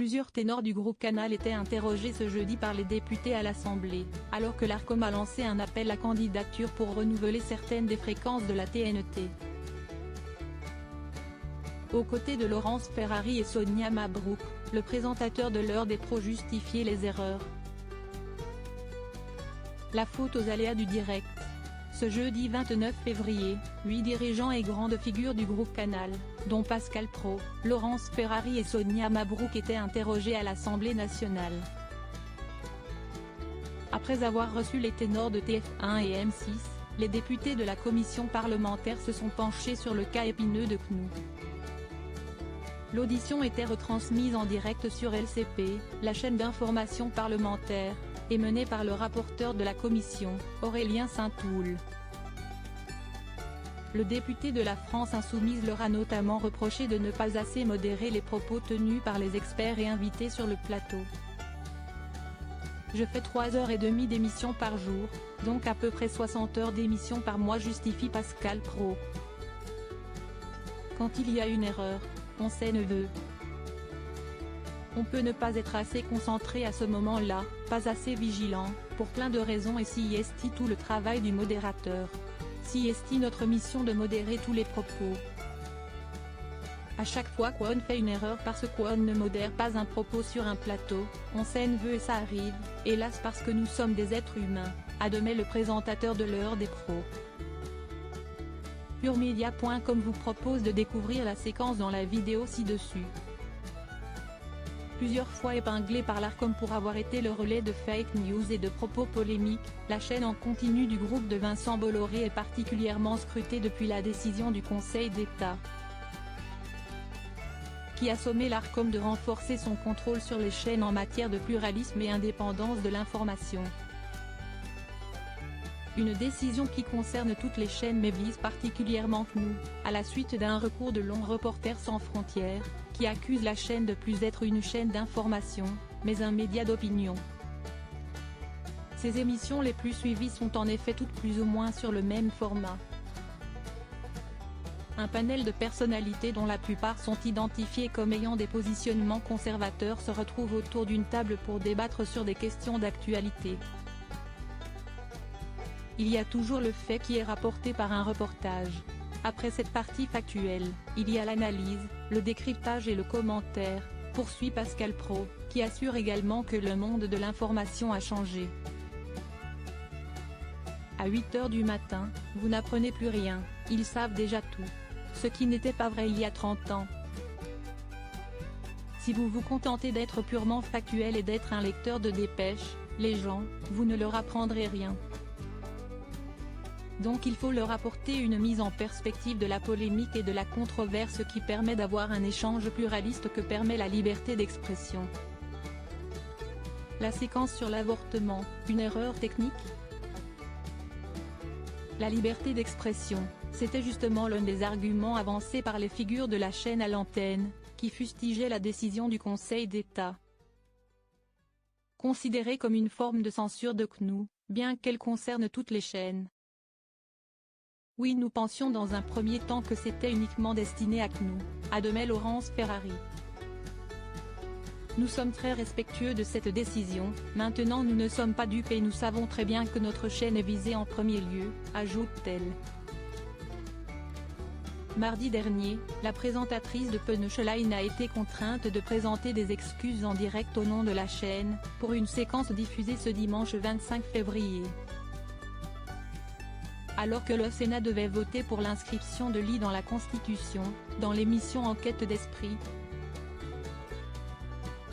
Plusieurs ténors du groupe Canal étaient interrogés ce jeudi par les députés à l'Assemblée, alors que l'Arcom a lancé un appel à candidature pour renouveler certaines des fréquences de la TNT. Aux côtés de Laurence Ferrari et Sonia Mabrouk, le présentateur de l'heure des pros justifiait les erreurs. La faute aux aléas du direct. Ce jeudi 29 février, 8 dirigeants et grandes figures du groupe Canal, dont Pascal Praud, Laurence Ferrari et Sonia Mabrouk étaient interrogés à l'Assemblée nationale. Après avoir reçu les ténors de TF1 et M6, les députés de la commission parlementaire se sont penchés sur le cas épineux de CNOO. L'audition était retransmise en direct sur LCP, la chaîne d'information parlementaire, et menée par le rapporteur de la commission, Aurélien Saint-Toul. Le député de la France Insoumise leur a notamment reproché de ne pas assez modérer les propos tenus par les experts et invités sur le plateau. « Je fais 3h30 d'émission par jour, donc à peu près 60 heures d'émission par mois », justifie Pascal Praud. Quand il y a une erreur, on sait ne veut. On peut ne pas être assez concentré à ce moment-là, pas assez vigilant, pour plein de raisons, et si est tout le travail du modérateur. Si est notre mission de modérer tous les propos. À chaque fois qu'on fait une erreur parce qu'on ne modère pas un propos sur un plateau, on s'en veut et ça arrive, hélas, parce que nous sommes des êtres humains, admet le présentateur de l'heure des pros. Puremedia.com vous propose de découvrir la séquence dans la vidéo ci-dessus. Plusieurs fois épinglée par l'Arcom pour avoir été le relais de fake news et de propos polémiques, la chaîne en continu du groupe de Vincent Bolloré est particulièrement scrutée depuis la décision du Conseil d'État, qui a sommé l'Arcom de renforcer son contrôle sur les chaînes en matière de pluralisme et indépendance de l'information. Une décision qui concerne toutes les chaînes mais vise particulièrement CNOO, à la suite d'un recours de longs Reporters sans frontières, qui accuse la chaîne de plus être une chaîne d'information, mais un média d'opinion. Ses émissions les plus suivies sont en effet toutes plus ou moins sur le même format. Un panel de personnalités dont la plupart sont identifiées comme ayant des positionnements conservateurs se retrouve autour d'une table pour débattre sur des questions d'actualité. Il y a toujours le fait qui est rapporté par un reportage. Après cette partie factuelle, il y a l'analyse, le décryptage et le commentaire, poursuit Pascal Praud, qui assure également que le monde de l'information a changé. À 8 h du matin, vous n'apprenez plus rien, ils savent déjà tout. Ce qui n'était pas vrai il y a 30 ans. Si vous vous contentez d'être purement factuel et d'être un lecteur de dépêches, les gens, vous ne leur apprendrez rien. Donc il faut leur apporter une mise en perspective de la polémique et de la controverse qui permet d'avoir un échange pluraliste que permet la liberté d'expression. La séquence sur l'avortement, une erreur technique? La liberté d'expression, c'était justement l'un des arguments avancés par les figures de la chaîne à l'antenne, qui fustigeaient la décision du Conseil d'État. Considérée comme une forme de censure de CNOO, bien qu'elle concerne toutes les chaînes. Oui, nous pensions dans un premier temps que c'était uniquement destiné à CNOO, admet Laurence Ferrari. Nous sommes très respectueux de cette décision, maintenant nous ne sommes pas dupes et nous savons très bien que notre chaîne est visée en premier lieu, ajoute-t-elle. Mardi dernier, la présentatrice de Punchline a été contrainte de présenter des excuses en direct au nom de la chaîne, pour une séquence diffusée ce dimanche 25 février. Alors que le Sénat devait voter pour l'inscription de l'I dans la Constitution, dans l'émission Enquête d'esprit,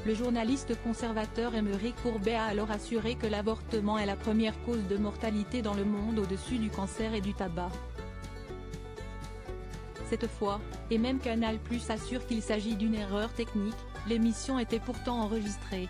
le journaliste conservateur Aymeric Courbet a alors assuré que l'avortement est la première cause de mortalité dans le monde au-dessus du cancer et du tabac. Cette fois, et même Canal+ assure qu'il s'agit d'une erreur technique, l'émission était pourtant enregistrée.